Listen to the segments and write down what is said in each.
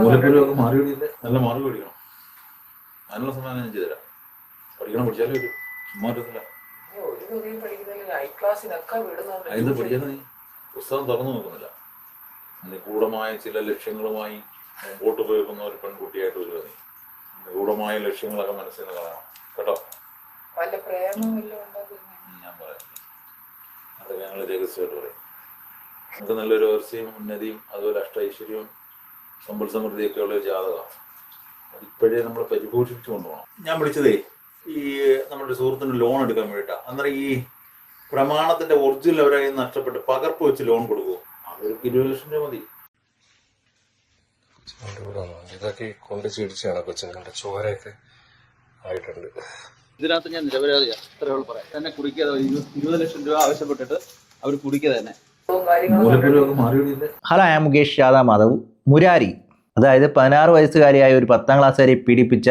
മൂലപ്പുരമൊക്കെ മാറി പിടിയില്ല, നല്ല മാർക്ക് പഠിക്കണം. അതിനുള്ള സമയം ഞാൻ ചെയ്തുതരാം. പഠിക്കണം, പഠിച്ചാലേ വരും. ചുമ്മാ വരത്തില്ല. അതിന് പഠിക്കാൻ നീ പുസ്തകം തുറന്നു നോക്കുന്നില്ല. നിഗൂഢമായ ചില ലക്ഷ്യങ്ങളുമായി മുമ്പോട്ട് പോയിരിക്കുന്ന ഒരു പെൺകുട്ടിയായിട്ട് വരിക നീ. നിഗൂഢമായ ലക്ഷ്യങ്ങളൊക്കെ മനസ്സിൽ നിന്ന് കാണാം കേട്ടോ. ഞാൻ പറയാം, അതൊക്കെ ഞങ്ങൾ രഹസ്യമായിട്ട് പറയും. നമുക്ക് നല്ലൊരു ഉയർച്ചയും ഉന്നതിയും അതുപോലെ അഷ്ടൈശ്വര്യവും സമ്പൽ സമൃദ്ധിയൊക്കെ ഉള്ള ഒരു ജാതകമാണ്. അതിപ്പോഴേ നമ്മൾ പരിപോഷിപ്പിച്ചു കൊണ്ടുപോകണം. ഞാൻ വിളിച്ചതേ ഈ നമ്മുടെ സുഹൃത്തിന് ലോൺ എടുക്കാൻ വേണ്ടിയിട്ടാണ്. അന്നേരം ഈ പ്രമാണത്തിന്റെ ഒറിജിനൽ അവരെ നഷ്ടപ്പെട്ട് പകർപ്പ് വെച്ച് ലോൺ കൊടുക്കുമോ? അവർക്ക് 20 ലക്ഷം രൂപ മതി. ഇതൊക്കെ കൊണ്ട് ചിടിച്ചാണ് കൊച്ചുങ്ങളുടെ ചോരയൊക്കെ ആയിട്ടുണ്ട്. ഇതിനകത്ത് ഞാൻ നിരപരാധിയാണ്, ഇത്രയോളം പറയാം. തന്നെ കുടിക്കാതെ 20 ലക്ഷം രൂപ ആവശ്യപ്പെട്ടിട്ട് അവർ കുടിക്കുക തന്നെ. Hello, I am Mukesh Madhav. Murari, അതായത് 16 വയസ്സുകാരിയായ ഒരു 10ാം ക്ലാസ്സുകാരെ പീഡിപ്പിച്ച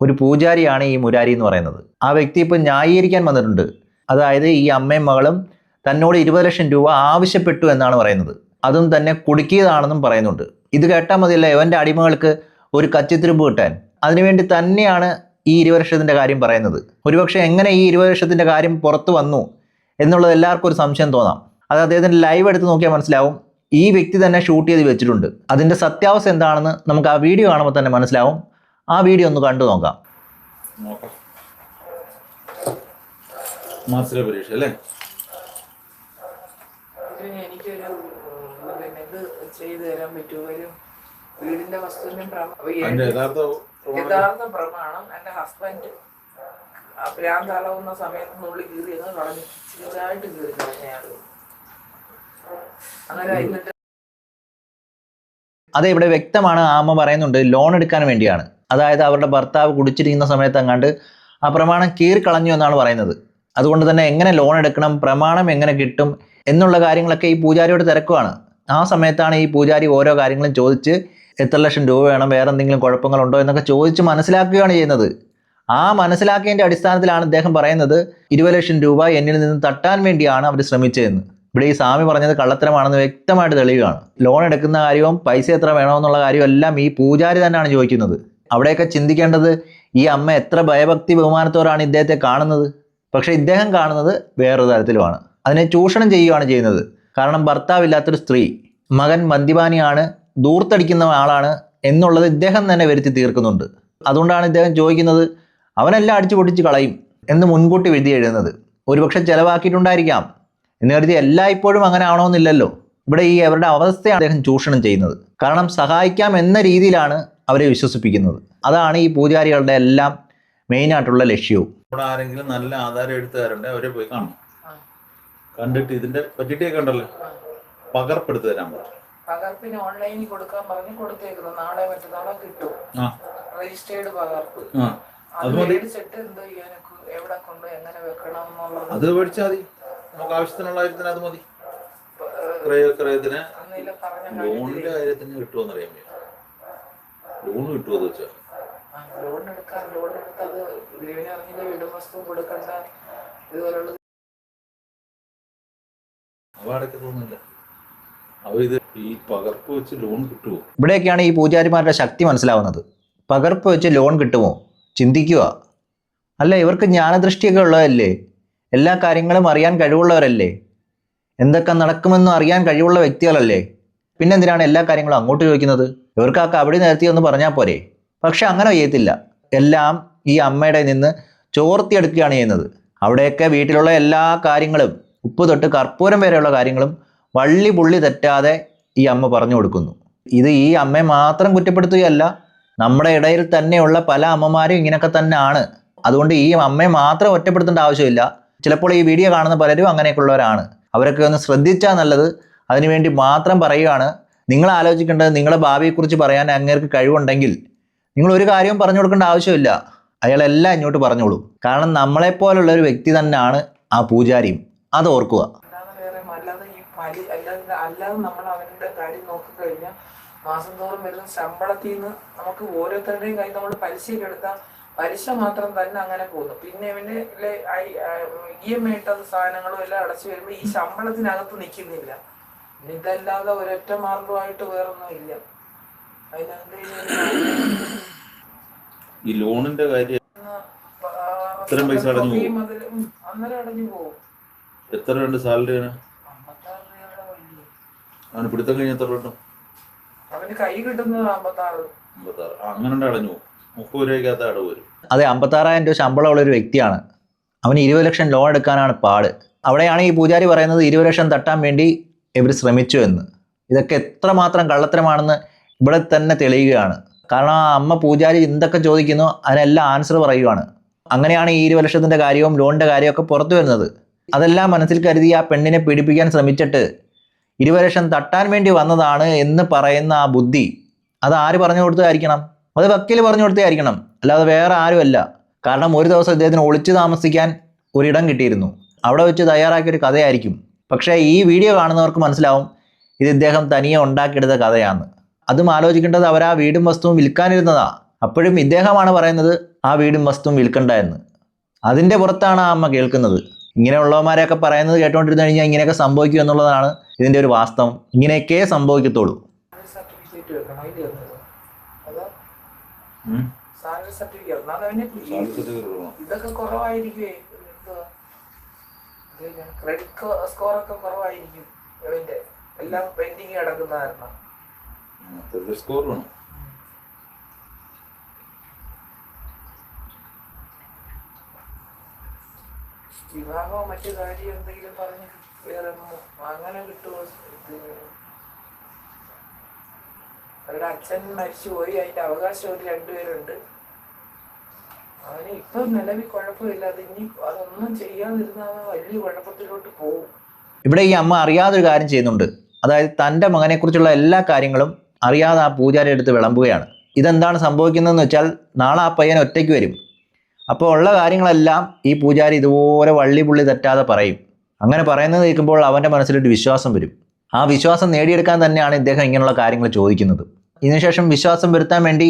ഒരു പൂജാരിയാണ് ഈ മുരാരി എന്ന് പറയുന്നത്. ആ വ്യക്തി ഇപ്പോൾ ന്യായീകരിക്കാൻ വന്നിട്ടുണ്ട്. അതായത് ഈ അമ്മയും മകളും തന്നോട് 20 ലക്ഷം രൂപ ആവശ്യപ്പെട്ടു എന്നാണ് പറയുന്നത്. അതും തന്നെ കുടുക്കിയതാണെന്നും പറയുന്നുണ്ട്. ഇത് കേട്ടാൽ മതിയല്ല ഇവൻ്റെ അടിമകൾക്ക് ഒരു കച്ചിത്തിരുമ്പ് കിട്ടാൻ. അതിനുവേണ്ടി തന്നെയാണ് ഈ 20 ലക്ഷത്തിൻ്റെ കാര്യം പറയുന്നത്. ഒരുപക്ഷെ എങ്ങനെ ഈ 20 ലക്ഷത്തിൻ്റെ കാര്യം പുറത്തു വന്നു എന്നുള്ളത് എല്ലാവർക്കും ഒരു സംശയം തോന്നാം. അത് അദ്ദേഹത്തിൻ്റെ ലൈവ് എടുത്ത് നോക്കിയാൽ മനസ്സിലാവും. ഈ വ്യക്തി തന്നെ ഷൂട്ട് ചെയ്ത് വെച്ചിട്ടുണ്ട്. അതിൻ്റെ സത്യാവസ്ഥ എന്താണെന്ന് നമുക്ക് ആ വീഡിയോ കാണുമ്പോൾ തന്നെ മനസ്സിലാവും. ആ വീഡിയോ ഒന്ന് കണ്ടു നോക്കാം. പരീക്ഷ അല്ലേ? എനിക്കൊരു ചെയ്തു തരാൻ പറ്റുമോ? ഒരു വീടിന്റെ വസ്തുവിന്റെ യഥാർത്ഥ പ്രമാണം എന്റെ ഹസ്ബൻഡ് ഭ്രാന്താളവുന്ന സമയത്തിനുള്ളിൽ കീറിയെന്ന് കളഞ്ഞു. ചെറുതായിട്ട് കീറി കളഞ്ഞയാള്. അങ്ങനെ അത് ഇവിടെ വ്യക്തമാണ്. ആ അമ്മ പറയുന്നുണ്ട് ലോൺ എടുക്കാൻ വേണ്ടിയാണ്. അതായത് അവരുടെ ഭർത്താവ് കുടിച്ചിരിക്കുന്ന സമയത്ത് അങ്ങാണ്ട് ആ പ്രമാണം കീറിക്കളഞ്ഞു എന്നാണ് പറയുന്നത്. അതുകൊണ്ട് തന്നെ എങ്ങനെ ലോൺ എടുക്കണം, പ്രമാണം എങ്ങനെ കിട്ടും എന്നുള്ള കാര്യങ്ങളൊക്കെ ഈ പൂജാരിയോട് തിരക്കുവാണ്. ആ സമയത്താണ് ഈ പൂജാരി ഓരോ കാര്യങ്ങളും ചോദിച്ച് എത്ര ലക്ഷം രൂപ വേണം, വേറെ എന്തെങ്കിലും കുഴപ്പങ്ങളുണ്ടോ എന്നൊക്കെ ചോദിച്ച് മനസ്സിലാക്കുകയാണ് ചെയ്യുന്നത്. ആ മനസ്സിലാക്കിയതിൻ്റെ അടിസ്ഥാനത്തിലാണ് അദ്ദേഹം പറയുന്നത് 20 ലക്ഷം രൂപ എന്നിൽ നിന്ന് തട്ടാൻ വേണ്ടിയാണ് അവർ ശ്രമിച്ചതെന്ന്. ഇവിടെ ഈ സ്വാമി പറഞ്ഞത് കള്ളത്തരമാണെന്ന് വ്യക്തമായിട്ട് തെളിയുകയാണ്. ലോൺ എടുക്കുന്ന കാര്യവും പൈസ എത്ര വേണമെന്നുള്ള കാര്യവും എല്ലാം ഈ പൂജാരി തന്നെയാണ് ചോദിക്കുന്നത്. അവിടെയൊക്കെ ചിന്തിക്കേണ്ടത് ഈ അമ്മ എത്ര ഭയഭക്തി ബഹുമാനത്തോടാണ് ഇദ്ദേഹത്തെ കാണുന്നത്. പക്ഷേ ഇദ്ദേഹം കാണുന്നത് വേറൊരു തരത്തിലുമാണ്. അതിനെ ചൂഷണം ചെയ്യുകയാണ് ചെയ്യുന്നത്. കാരണം ഭർത്താവില്ലാത്തൊരു സ്ത്രീ, മകൻ മദ്യപാനിയാണ്, ദൂർത്തടിക്കുന്ന ആളാണ് എന്നുള്ളത് ഇദ്ദേഹം തന്നെ വരുത്തി തീർക്കുന്നുണ്ട്. അതുകൊണ്ടാണ് ഇദ്ദേഹം ചോദിക്കുന്നത് അവനെല്ലാം അടിച്ചു പൊട്ടിച്ച് കളയും എന്ന് മുൻകൂട്ടി വിധി എഴുതുന്നത്. ഒരുപക്ഷെ ചിലവാക്കിയിട്ടുണ്ടായിരിക്കാം എന്ന് കരുതി എല്ലായ്പ്പോഴും അങ്ങനെ ആവണമെന്നില്ലല്ലോ. ഇവിടെ ഈ അവരുടെ അവസ്ഥയാണ് അദ്ദേഹം ചൂഷണം ചെയ്യുന്നത്. കാരണം സഹായിക്കാം എന്ന രീതിയിലാണ് അവരെ വിശ്വസിപ്പിക്കുന്നത്. അതാണ് ഈ പൂജാരികളുടെ എല്ലാം മെയിനായിട്ടുള്ള ലക്ഷ്യവും. ഇവിടെ ആരെങ്കിലും നല്ല ആധാരം എടുത്തുകാരുണ്ട്, അവരെ പോയി കാണും. കണ്ടിട്ട് ഇതിന്റെ പറ്റിയൊക്കെ ഉണ്ടല്ലോ, പകർപ്പെടുത്തു തരാൻ പറഞ്ഞു. പകർപ്പിന് ഓൺലൈനിൽ കൊടുക്കാൻ പറഞ്ഞ് കൊടുത്തേക്കുന്നു. നാളെ മറ്റന്നാളെ കിട്ടും രജിസ്റ്റേർഡ് പകർപ്പ്. അത് മേടിച്ചിട്ട് എന്തോ ചെയ്യാനൊക്കെ എവിടെ കൊണ്ട് എങ്ങനെ വെക്കണം എന്നുള്ളത് അത് മേടിച്ചാൽ മതി. നമുക്ക് ആവശ്യത്തിനുള്ള കാര്യത്തിന് അത് മതി. ക്രയത്തിന് ലോണിന്റെ കാര്യത്തിന് കിട്ടുമോന്ന് അറിയാൻ വയ്യ. ലോൺ കിട്ടുമോ എന്ന് വെച്ചാൽ ലോൺ എടുത്ത് അത് വീടിനിറങ്ങിയ വീടും വസ്തുവും കൊടുക്കണ്ട ഇതുപോലുള്ള അടക്കത്തൊന്നുമില്ല. അവ ഇത് ഈ പകർപ്പ് വെച്ച് ലോൺ കിട്ടുമോ? ഇവിടെയൊക്കെയാണ് ഈ പൂജാരിമാരുടെ ശക്തി മനസ്സിലാവുന്നത്. പകർപ്പ് വെച്ച് ലോൺ കിട്ടുമോ? ചിന്തിക്കുക. അല്ല, ഇവർക്ക് ജ്ഞാനദൃഷ്ടിയൊക്കെ ഉള്ളതല്ലേ, എല്ലാ കാര്യങ്ങളും അറിയാൻ കഴിവുള്ളവരല്ലേ, എന്തൊക്കെ നടക്കുമെന്നും അറിയാൻ കഴിവുള്ള വ്യക്തികളല്ലേ. പിന്നെന്തിനാണ് എല്ലാ കാര്യങ്ങളും അങ്ങോട്ട് ചോദിക്കുന്നത്? ഇവർക്ക് ആ കബഡി നേരത്തെ ഒന്ന് പറഞ്ഞാൽ പോരെ. പക്ഷെ അങ്ങനെ ചെയ്യത്തില്ല. എല്ലാം ഈ അമ്മയുടെ നിന്ന് ചോർത്തിയെടുക്കുകയാണ് ചെയ്യുന്നത്. അവിടെയൊക്കെ വീട്ടിലുള്ള എല്ലാ കാര്യങ്ങളും, ഉപ്പ് തൊട്ട് കർപ്പൂരം വരെയുള്ള കാര്യങ്ങളും വള്ളി പുള്ളി തെറ്റാതെ ഈ അമ്മ പറഞ്ഞു കൊടുക്കുന്നു. ഇത് ഈ അമ്മയെ മാത്രം കുറ്റപ്പെടുത്തുകയല്ല, നമ്മുടെ ഇടയിൽ തന്നെയുള്ള പല അമ്മമാരും ഇങ്ങനെയൊക്കെ തന്നെയാണ്. അതുകൊണ്ട് ഈ അമ്മയെ മാത്രം ഒറ്റപ്പെടുത്തേണ്ട ആവശ്യമില്ല. ചിലപ്പോൾ ഈ വീഡിയോ കാണുന്ന പലരും അങ്ങനെയൊക്കെയുള്ളവരാണ്. അവരൊക്കെ ഒന്ന് ശ്രദ്ധിച്ചാൽ നല്ലത്. അതിനുവേണ്ടി മാത്രം പറയുകയാണ്. നിങ്ങൾ ആലോചിക്കേണ്ടത് നിങ്ങളുടെ ഭാവിയെക്കുറിച്ച് പറയാൻ അങ്ങേർക്ക് കഴിവുണ്ടെങ്കിൽ നിങ്ങൾ ഒരു കാര്യവും പറഞ്ഞു കൊടുക്കേണ്ട ആവശ്യമില്ല. അയാളെല്ലാം ഇങ്ങോട്ട് പറഞ്ഞോളൂ. കാരണം നമ്മളെപ്പോലുള്ള ഒരു വ്യക്തി തന്നെയാണ് ആ പൂജാരിയും. അത് ഓർക്കുക. അല്ലാതെ നമ്മൾ അവരുടെ കാര്യം നോക്കിക്കഴിഞ്ഞാൽ മാസം തോറും വരുന്ന ശമ്പളത്തിൽ നിന്ന് നമുക്ക് ഓരോരുത്തരുടെയും കയ്യിൽ നമ്മൾ പലിശയൊക്കെ എടുത്താൽ പലിശ മാത്രം തന്നെ അങ്ങനെ പോകുന്നു. പിന്നെ ഇവന്റെ EMI ഇട്ടത് സാധനങ്ങളും എല്ലാം അടച്ചു വരുമ്പോൾ ഈ ശമ്പളത്തിനകത്ത് നിൽക്കുന്നില്ല. ഇതല്ലാതെ ഒരൊറ്റ മാർഗമായിട്ട് വേറൊന്നും ഇല്ല. ഈ ലോണിന്റെ കാര്യം ഇത്രയും പൈസ അടഞ്ഞു പോകും. അന്നേരം അടഞ്ഞു പോകും. എത്രയുണ്ട് സാലറി? 56 രൂപയുടെ അവന് പിടുത്തം കഴിഞ്ഞ എത്ര കിട്ടും? അവന് കൈ കിട്ടുന്നത് 56. അങ്ങനെ അടഞ്ഞു പോകും. 30 രൂപയ്ക്കകത്ത് അടവ് വരും. അതെ, 56,000 രൂപ ശമ്പളമുള്ള ഒരു വ്യക്തിയാണ്. അവന് 20 ലക്ഷം ലോൺ എടുക്കാനാണ് പാട്. അവിടെയാണ് ഈ പൂജാരി പറയുന്നത് 20 ലക്ഷം തട്ടാൻ വേണ്ടി ഇവർ ശ്രമിച്ചു എന്ന്. ഇതൊക്കെ എത്രമാത്രം കള്ളത്തരമാണെന്ന് ഇവിടെ തന്നെ തെളിയുകയാണ്. കാരണം ആ അമ്മ പൂജാരി എന്തൊക്കെ ചോദിക്കുന്നു അതിനെല്ലാം ആൻസർ പറയുകയാണ്. അങ്ങനെയാണ് ഈ 20 ലക്ഷത്തിൻ്റെ കാര്യവും ലോണിൻ്റെ കാര്യമൊക്കെ പുറത്തു വരുന്നത്. അതെല്ലാം മനസ്സിൽ കരുതി ആ പെണ്ണിനെ പീഡിപ്പിക്കാൻ ശ്രമിച്ചിട്ട് 20 ലക്ഷം തട്ടാൻ വേണ്ടി വന്നതാണ് എന്ന് പറയുന്ന ആ ബുദ്ധി അത് ആര് പറഞ്ഞു കൊടുത്തതായിരിക്കണം? അത് വക്കീൽ പറഞ്ഞു കൊടുത്തതായിരിക്കണം, അല്ലാതെ വേറെ ആരുമല്ല. കാരണം ഒരു ദിവസം ഇദ്ദേഹത്തിന് ഒളിച്ചു താമസിക്കാൻ ഒരിടം കിട്ടിയിരുന്നു. അവിടെ വെച്ച് തയ്യാറാക്കിയൊരു കഥയായിരിക്കും. പക്ഷേ ഈ വീഡിയോ കാണുന്നവർക്ക് മനസ്സിലാവും ഇത് ഇദ്ദേഹം തനിയെ ഉണ്ടാക്കിയെടുത്ത കഥയാണെന്ന്. അതും ആലോചിക്കേണ്ടത് അവർ ആ വീടും വസ്തുവും വിൽക്കാനിരുന്നതാ. അപ്പോഴും ഇദ്ദേഹമാണ് പറയുന്നത് ആ വീടും വസ്തുവും വിൽക്കണ്ട എന്ന്. അതിൻ്റെ പുറത്താണ് ആ അമ്മ കേൾക്കുന്നത്. ഇങ്ങനെയുള്ളവന്മാരെയൊക്കെ പറയുന്നത് കേട്ടുകൊണ്ടിരുന്നു കഴിഞ്ഞാൽ ഇങ്ങനെയൊക്കെ സംഭവിക്കും എന്നുള്ളതാണ് ഇതിൻ്റെ ഒരു വാസ്തവം. ഇങ്ങനെയൊക്കെ സംഭവിക്കത്തുള്ളൂ. സർട്ടിഫിക്കറ്റ് വെക്കണം. സാലറി സർട്ടിഫിക്കറ്റ് ഇതൊക്കെ കുറവായിരിക്കുവേ. ക്രെഡിറ്റ് സ്കോറൊക്കെ കുറവായിരിക്കും. ഇവന്റെ എല്ലാം പെൻഡിങ് കിടക്കുന്ന കാരണം സ്കോർ വേണം. വിവാഹമോ മറ്റു കാര്യം എന്തെങ്കിലും പറഞ്ഞ് വേറെ അങ്ങനെ കിട്ടുമോ? അവരുടെ അച്ഛൻ മരിച്ചുപോയി, അതിന്റെ അവകാശം ഒരു 2 പേരുണ്ട്. അവന് ഇപ്പൊ നിലവിൽ കുഴപ്പമില്ല. അത് ഇനി അതൊന്നും ചെയ്യാതിരുന്ന അവൻ വലിയ കുഴപ്പത്തിലോട്ട് പോകും. ഇവിടെ ഈ അമ്മ അറിയാതൊരു കാര്യം ചെയ്യുന്നുണ്ട്. അതായത് തൻ്റെ മകനെക്കുറിച്ചുള്ള എല്ലാ കാര്യങ്ങളും അറിയാതെ ആ പൂജാരി എടുത്ത് വിളമ്പുകയാണ്. ഇതെന്താണ് സംഭവിക്കുന്നതെന്ന് വെച്ചാൽ നാളെ ആ പയ്യൻ ഒറ്റയ്ക്ക് വരും. അപ്പോൾ ഉള്ള കാര്യങ്ങളെല്ലാം ഈ പൂജാരി ഇതുപോലെ വള്ളി പുള്ളി തെറ്റാതെ പറയും. അങ്ങനെ പറയുന്നത് കേൾക്കുമ്പോൾ അവൻ്റെ മനസ്സിലൊരു വിശ്വാസം വരും. ആ വിശ്വാസം നേടിയെടുക്കാൻ തന്നെയാണ് ഇദ്ദേഹം ഇങ്ങനെയുള്ള കാര്യങ്ങൾ ചോദിക്കുന്നത്. ഇതിനുശേഷം വിശ്വാസം വരുത്താൻ വേണ്ടി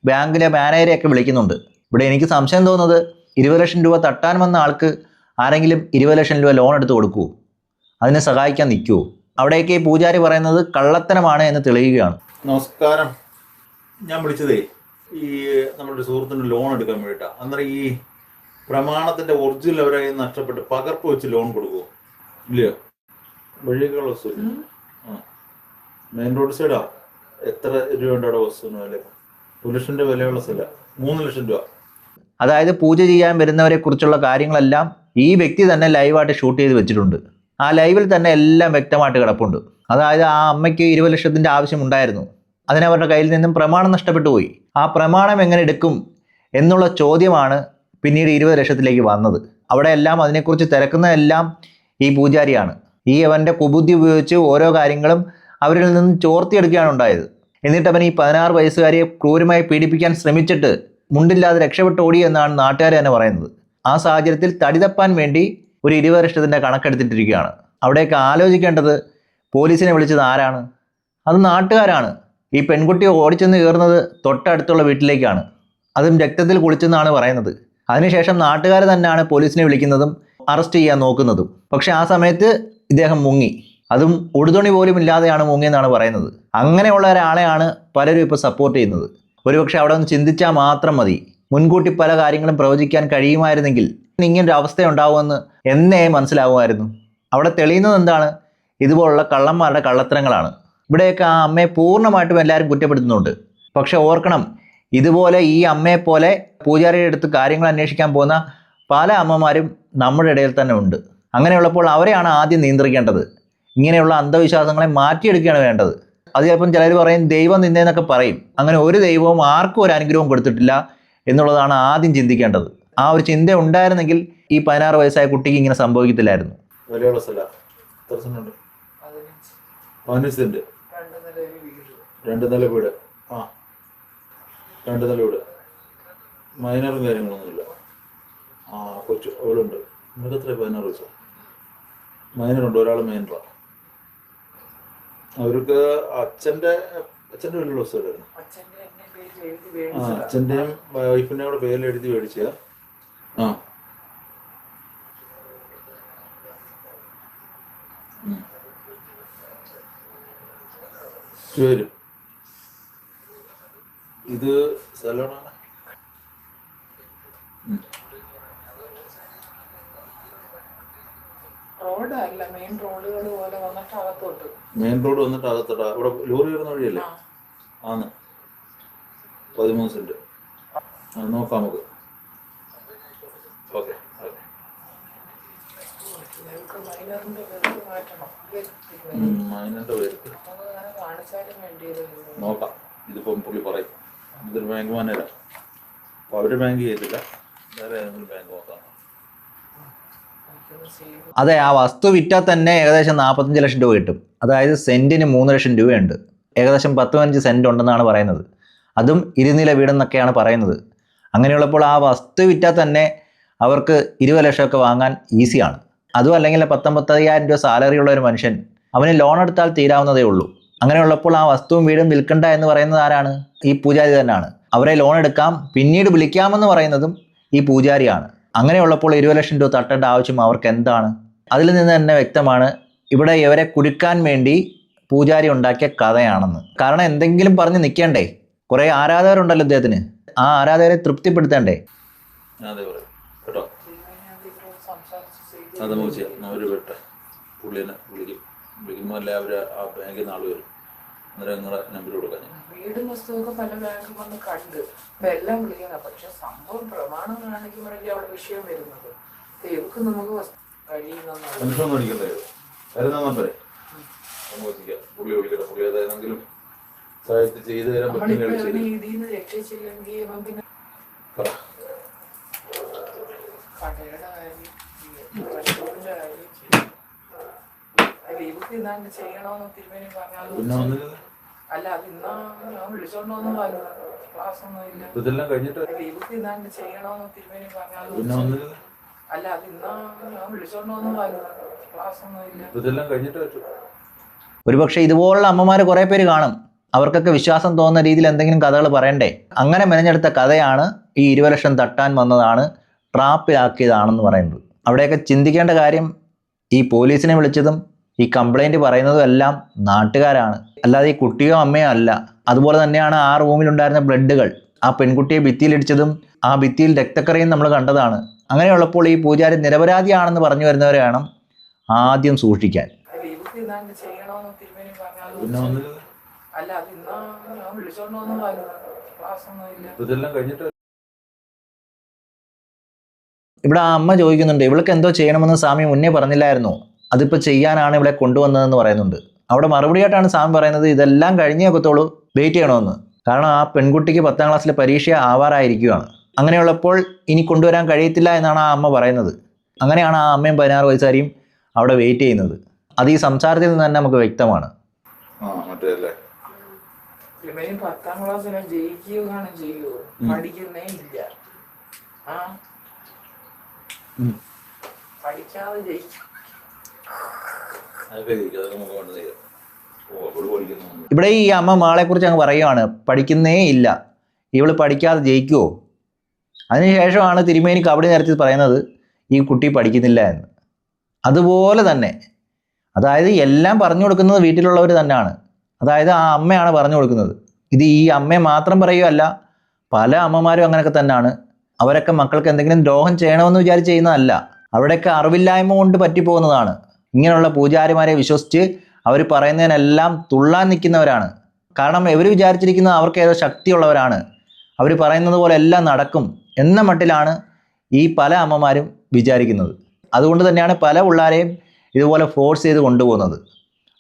ബാങ്കിലെ മാനേജരെയൊക്കെ വിളിക്കുന്നുണ്ട്. ഇവിടെ എനിക്ക് സംശയം തോന്നുന്നത് 20 ലക്ഷം രൂപ തട്ടാൻ വന്ന ആൾക്ക് ആരെങ്കിലും 20 ലക്ഷം രൂപ ലോൺ എടുത്ത് കൊടുക്കുമോ? അതിനെ സഹായിക്കാൻ നിൽക്കുമോ? അവിടേക്ക് ഈ പൂജാരി പറയുന്നത് കള്ളത്തരമാണ് എന്ന് തെളിയുകയാണ്. നമസ്കാരം. ഞാൻ വിളിച്ചതേ ഈ നമ്മുടെ സുഹൃത്തിന് ലോൺ എടുക്കാൻ വേണ്ടിയിട്ടാണ്. അന്നേരം ഈ പ്രമാണത്തിന്റെ ഒറിജിനൽ അവരെ നഷ്ടപ്പെട്ട് പകർപ്പ് വെച്ച് ലോൺ കൊടുക്കുമോ? ഇല്ലയോ? വഴിയൊക്കെയുള്ള വസ്തു. മെയിൻ റോഡ് സൈഡാ. എത്ര രൂപയുടെ അവിടെ വസ്തുവിന് വില? 1 ലക്ഷം രൂപ വിലയുള്ള സ്ഥല. 3 ലക്ഷം രൂപ. അതായത് പൂജ ചെയ്യാൻ വരുന്നവരെ കുറിച്ചുള്ള കാര്യങ്ങളെല്ലാം ഈ വ്യക്തി തന്നെ ലൈവായിട്ട് ഷൂട്ട് ചെയ്ത് വെച്ചിട്ടുണ്ട്. ആ ലൈവിൽ തന്നെ എല്ലാം വ്യക്തമായിട്ട് കിടപ്പുണ്ട്. അതായത് ആ അമ്മയ്ക്ക് 20 ലക്ഷത്തിൻ്റെ ആവശ്യമുണ്ടായിരുന്നു. അതിനവരുടെ കയ്യിൽ നിന്നും പ്രമാണം നഷ്ടപ്പെട്ടു പോയി. ആ പ്രമാണം എങ്ങനെ എടുക്കും എന്നുള്ള ചോദ്യമാണ് പിന്നീട് 20 ലക്ഷത്തിലേക്ക് വന്നത്. അവിടെ എല്ലാം അതിനെക്കുറിച്ച് തിരക്കുന്നതെല്ലാം ഈ പൂജാരിയാണ്. ഈ അവൻ്റെ കുബുദ്ധി ഉപയോഗിച്ച് ഓരോ കാര്യങ്ങളും അവരിൽ നിന്നും ചോർത്തിയെടുക്കുകയാണ് ഉണ്ടായത്. എന്നിട്ട് അവൻ ഈ 16 വയസ്സുകാരിയെ ക്രൂരമായി പീഡിപ്പിക്കാൻ ശ്രമിച്ചിട്ട് മുണ്ടില്ലാതെ രക്ഷപ്പെട്ട് ഓടി എന്നാണ് നാട്ടുകാർ തന്നെ പറയുന്നത്. ആ സാഹചര്യത്തിൽ തടി തപ്പാൻ വേണ്ടി ഒരു 20 ലക്ഷത്തിൻ്റെ കണക്കെടുത്തിട്ടിരിക്കുകയാണ്. അവിടേക്ക് ആലോചിക്കേണ്ടത് പോലീസിനെ വിളിച്ചത് ആരാണ്? അത് നാട്ടുകാരാണ്. ഈ പെൺകുട്ടി ഓടിച്ചെന്ന് കയറുന്നത് തൊട്ടടുത്തുള്ള വീട്ടിലേക്കാണ്. അതും രക്തത്തിൽ കുളിച്ചെന്നാണ് പറയുന്നത്. അതിനുശേഷം നാട്ടുകാർ തന്നെയാണ് പോലീസിനെ വിളിക്കുന്നതും അറസ്റ്റ് ചെയ്യാൻ നോക്കുന്നതും. പക്ഷെ ആ സമയത്ത് ഇദ്ദേഹം മുങ്ങി. അതും ഉടുതുണി പോലും ഇല്ലാതെയാണ് മുങ്ങിയെന്നാണ് പറയുന്നത്. അങ്ങനെയുള്ള ഒരാളെയാണ് പലരും ഇപ്പോൾ സപ്പോർട്ട് ചെയ്യുന്നത്. ഒരുപക്ഷെ അവിടെ ഒന്ന് ചിന്തിച്ചാൽ മാത്രം മതി. മുൻകൂട്ടി പല കാര്യങ്ങളും പ്രവചിക്കാൻ കഴിയുമായിരുന്നെങ്കിൽ ഇങ്ങനൊരു അവസ്ഥ ഉണ്ടാവുമെന്ന് എന്നേ മനസ്സിലാവുമായിരുന്നു. അവിടെ തെളിയുന്നത് എന്താണ്? ഇതുപോലുള്ള കള്ളന്മാരുടെ കള്ളത്തരങ്ങളാണ്. ഇവിടെയൊക്കെ ആ അമ്മയെ പൂർണ്ണമായിട്ടും എല്ലാവരും കുറ്റപ്പെടുത്തുന്നുണ്ട്. പക്ഷെ ഓർക്കണം, ഇതുപോലെ ഈ അമ്മയെപ്പോലെ പൂജാരിയുടെ അടുത്ത് കാര്യങ്ങൾ അന്വേഷിക്കാൻ പോകുന്ന പല അമ്മമാരും നമ്മുടെ ഇടയിൽ തന്നെ ഉണ്ട്. അങ്ങനെയുള്ളപ്പോൾ അവരെയാണ് ആദ്യം നിയന്ത്രിക്കേണ്ടത്. ഇങ്ങനെയുള്ള അന്ധവിശ്വാസങ്ങളെ മാറ്റിയെടുക്കുകയാണ് വേണ്ടത്. അത് ചിലപ്പം ചിലർ പറയും ദൈവം നിന്നേന്നൊക്കെ പറയും. അങ്ങനെ ഒരു ദൈവവും ആർക്കും ഒരു അനുഗ്രഹവും കൊടുത്തിട്ടില്ല എന്നുള്ളതാണ് ആദ്യം ചിന്തിക്കേണ്ടത്. ആ ഒരു ചിന്ത ഉണ്ടായിരുന്നെങ്കിൽ ഈ 16 വയസ്സായ കുട്ടിക്ക് ഇങ്ങനെ സംഭവിക്കത്തില്ലായിരുന്നു. വിലയുള്ള സ്ഥല. എത്ര സെന്റ്? 15 സെന്റ്. 2 നില വീട്. 2 നില വീട്. മൈനറും കാര്യങ്ങളൊന്നുമില്ല. കൊച്ചു അവളുണ്ട്. നിങ്ങൾക്ക് എത്ര 16 വയസ്സോ? മൈനറുണ്ട്. ഒരാൾ മൈനറാണ്. അവർക്ക് അച്ഛൻ്റെ വീട്ടിലുള്ള സ്ഥലമായിരുന്നു. അച്ഛൻ്റെയും വൈഫിൻ്റെയും കൂടെ പേരിൽ എഴുതി മേടിച്ച. വരും. ഇത് സ്ഥലമാണ്. റോഡല്ല, മെയിൻ റോഡുകൾ പോലെ വന്നിട്ട് അകത്തോട്ട്. മെയിൻ റോഡ് വന്നിട്ട് അകത്തോട്ടാ. ഇവിടെ ലോറി വരുന്ന വഴിയല്ലേ? ആന്ന് 13 സെന്റ്. നോക്കാം നമുക്ക്. Okay okay. മൈനറിന്റെ പേര് മാറ്റണം. മൈനറിന്റെ പേര് അങ്ങനെ കാണിച്ചാലും വേണ്ടിയിരുന്നു. നോക്കാം. ഇതിപ്പം പുള്ളി പറയും. ഇതൊരു ബാങ്ക് മാനേജരാ. അപ്പോൾ അവർ ബാങ്ക് ചെയ്തില്ല, വേറെ ഏതെങ്കിലും ബാങ്ക് നോക്കാം. അതെ, ആ വസ്തു വിറ്റാൽ തന്നെ ഏകദേശം 45 ലക്ഷം രൂപ കിട്ടും. അതായത് സെന്റിന് 3 ലക്ഷം രൂപയുണ്ട്. ഏകദേശം 15 സെന്റ് ഉണ്ടെന്നാണ് പറയുന്നത്. അതും ഇരുനില വീടെന്നൊക്കെയാണ് പറയുന്നത്. അങ്ങനെയുള്ളപ്പോൾ ആ വസ്തു വിറ്റാൽ തന്നെ അവർക്ക് 20 ലക്ഷമൊക്കെ വാങ്ങാൻ ഈസിയാണ്. അതും അല്ലെങ്കിൽ 19,000 രൂപ സാലറി ഉള്ള ഒരു മനുഷ്യൻ, അവന് ലോൺ എടുത്താൽ തീരാവുന്നതേ ഉള്ളൂ. അങ്ങനെയുള്ളപ്പോൾ ആ വസ്തുവും വീടും വിൽക്കണ്ട എന്ന് പറയുന്നത് ആരാണ്? ഈ പൂജാരി തന്നെയാണ്. അവരെ ലോൺ എടുക്കാം, പിന്നീട് വിളിക്കാമെന്ന് പറയുന്നതും ഈ പൂജാരിയാണ്. അങ്ങനെയുള്ളപ്പോൾ 20 ലക്ഷം രൂപ തട്ടേണ്ട ആവശ്യം അവർക്ക് എന്താണ്? അതിൽ നിന്ന് തന്നെ വ്യക്തമാണ് ഇവിടെ ഇവരെ കുടുക്കാൻ വേണ്ടി പൂജാരി ഉണ്ടാക്കിയ കഥയാണെന്ന്. കാരണം എന്തെങ്കിലും പറഞ്ഞ് നിൽക്കണ്ടേ? കുറേ ആരാധകരുണ്ടല്ലോ ഇദ്ദേഹത്തിന്, ആ ആരാധകരെ തൃപ്തിപ്പെടുത്തണ്ടേ? അതെ പറയും കേട്ടോ. അത് നമുക്ക് ചെയ്യാം. അവർ വിട്ടെ പുള്ളിനെ വിളിക്കുമ്പോൾ അല്ലേ അവർ ആ ബാങ്കിൽ നാൾ വരും. അന്നേരം നിങ്ങളുടെ നമ്പർ കൊടുക്കാൻ ഞാൻ. വീടും വസ്തുവൊക്കെ പല ബാങ്കിൽ വന്ന് കണ്ട് എല്ലാം വിളിക്കണം. പക്ഷെ സംഭവം പ്രമാണം കാണിക്കുമ്പോഴേക്കും അവിടെ വിഷയം വരുന്നത്. ഇവർക്ക് നമുക്ക് കഴിയുന്ന മനുഷ്യൊന്നും അടിക്കണ്ടേ? വരുന്ന നമ്പരെ നോക്കിക്കാം. പുള്ളി വിളിക്കട്ടെ. പുള്ളി ഏതായിരുന്നെങ്കിലും സഹായത്തിൽ ചെയ്തു തരാൻ പറ്റുന്ന ഇതിന്ന് രക്ഷിച്ചില്ലെങ്കിൽ പിന്നെ കടയുടെ കാര്യം, പശുവിന്റെ കാര്യം ഇവർക്ക് ഇതാണ്ട് ചെയ്യണമെന്ന് തിരുമേനി പറഞ്ഞാൽ അല്ല, അത് ഇന്നാ ഞാൻ വിളിച്ചോണ്ടോന്നും ക്ലാസ് ഒന്നും ഇല്ല. ഇതെല്ലാം കഴിഞ്ഞിട്ട് ഇവർക്ക് ഇതാണ്ട് ചെയ്യണമെന്ന് തിരുമേനി പറഞ്ഞാൽ അല്ല, അത് ഇന്നാ ഞാൻ വിളിച്ചോണ്ടോന്നും ക്ലാസ് ഒന്നും ഇല്ല. ഇതെല്ലാം കഴിഞ്ഞിട്ട് ഒരുപക്ഷെ ഇതുപോലുള്ള അമ്മമാർ കുറേ പേര് കാണും. അവർക്കൊക്കെ വിശ്വാസം തോന്നുന്ന രീതിയിൽ എന്തെങ്കിലും കഥകൾ പറയണ്ടേ? അങ്ങനെ മെനഞ്ഞെടുത്ത കഥയാണ് ഈ 20 ലക്ഷം തട്ടാൻ വന്നതാണ്, ട്രാപ്പിലാക്കിയതാണെന്ന് പറയുന്നത്. അവിടെയൊക്കെ ചിന്തിക്കേണ്ട കാര്യം, ഈ പോലീസിനെ വിളിച്ചതും ഈ കംപ്ലൈൻറ്റ് പറയുന്നതും എല്ലാം നാട്ടുകാരാണ്, അല്ലാതെ ഈ കുട്ടിയോ അമ്മയോ അല്ല. അതുപോലെ തന്നെയാണ് ആ റൂമിലുണ്ടായിരുന്ന ബ്ലഡുകൾ, ആ പെൺകുട്ടിയെ ഭിത്തിയിലിടിച്ചതും ആ ഭിത്തിയിൽ രക്തക്കറയും നമ്മൾ കണ്ടതാണ്. അങ്ങനെയുള്ളപ്പോൾ ഈ പൂജാരി നിരപരാധിയാണെന്ന് പറഞ്ഞു വരുന്നവരെ വേണം ആദ്യം സൂക്ഷിക്കാൻ. അല്ല, അത് ഇന്നാ ഞാൻ വിളിച്ചോണ്ടോന്നും ക്ലാസ് ഒന്നും ഇല്ല. ഇതെല്ലാം കഴിഞ്ഞിട്ട് ഇവിടെ ആ അമ്മ ചോദിക്കുന്നുണ്ട്, ഇവൾക്ക് എന്തോ ചെയ്യണമെന്ന് സ്വാമി മുന്നേ പറഞ്ഞില്ലായിരുന്നോ? അതിപ്പോൾ ചെയ്യാനാണ് ഇവിടെ കൊണ്ടുവന്നതെന്ന് പറയുന്നുണ്ട്. അവിടെ മറുപടിയായിട്ടാണ് സ്വാമി പറയുന്നത്, ഇതെല്ലാം കഴിഞ്ഞേ ഒക്കത്തോളൂ, വെയിറ്റ് ചെയ്യണമെന്ന്. കാരണം ആ പെൺകുട്ടിക്ക് 10ാം ക്ലാസ്സിലെ പരീക്ഷ ആവാറായിരിക്കുകയാണ്. അങ്ങനെയുള്ളപ്പോൾ ഇനി കൊണ്ടുവരാൻ കഴിയത്തില്ല എന്നാണ് ആ അമ്മ പറയുന്നത്. അങ്ങനെയാണ് ആ അമ്മയും 16 വയസ്സുകാരിയും അവിടെ വെയിറ്റ് ചെയ്യുന്നത്. അത് ഈ സംസാരത്തിൽ നിന്ന് തന്നെ നമുക്ക് വ്യക്തമാണ്. ഇവന് 10ാം ക്ലാസ്സിനെ ജയിക്കുകയാണ് ചെയ്യുമോ? പഠിക്കുന്നേ ഇല്ല. ആ പഠിക്കാതെ ജയിക്കും. ഇവിടെ ഈ അമ്മ മാളെ കുറിച്ച് അങ്ങ് പറയുവാണ്, പഠിക്കുന്നേ ഇല്ല, ഇവള് പഠിക്കാതെ ജയിക്കുമോ? അതിനുശേഷമാണ് തിരുമേനി കബഡി നിരത്തി പറയുന്നത് ഈ കുട്ടി പഠിക്കുന്നില്ല എന്ന്. അതുപോലെ തന്നെ, അതായത് എല്ലാം പറഞ്ഞു കൊടുക്കുന്നത് വീട്ടിലുള്ളവർ തന്നെയാണ്. അതായത് ആ അമ്മയാണ് പറഞ്ഞു കൊടുക്കുന്നത്. ഇത് ഈ അമ്മയെ മാത്രം പറയുകയല്ല, പല അമ്മമാരും അങ്ങനെയൊക്കെ തന്നെയാണ്. അവരൊക്കെ മക്കൾക്ക് എന്തെങ്കിലും ദ്രോഹം ചെയ്യണമെന്ന് വിചാരിച്ച് ചെയ്യുന്നതല്ല, അവിടെയൊക്കെ അറിവില്ലായ്മ കൊണ്ട് പറ്റിപ്പോകുന്നതാണ്. ഇങ്ങനെയുള്ള പൂജാരിമാരെ വിശ്വസിച്ച് അവർ പറയുന്നതിനെല്ലാം തുള്ളാൻ നിൽക്കുന്നവരാണ്. കാരണം ഇവർ വിചാരിച്ചിരിക്കുന്നത് അവർക്ക് ഏതോ ശക്തിയുള്ളവരാണ്, അവർ പറയുന്നത് പോലെ എല്ലാം നടക്കും എന്ന മട്ടിലാണ് ഈ പല അമ്മമാരും വിചാരിക്കുന്നത്. അതുകൊണ്ട് തന്നെയാണ് പല പിള്ളേരെയും ഇതുപോലെ ഫോഴ്സ് ചെയ്ത് കൊണ്ടുപോകുന്നത്.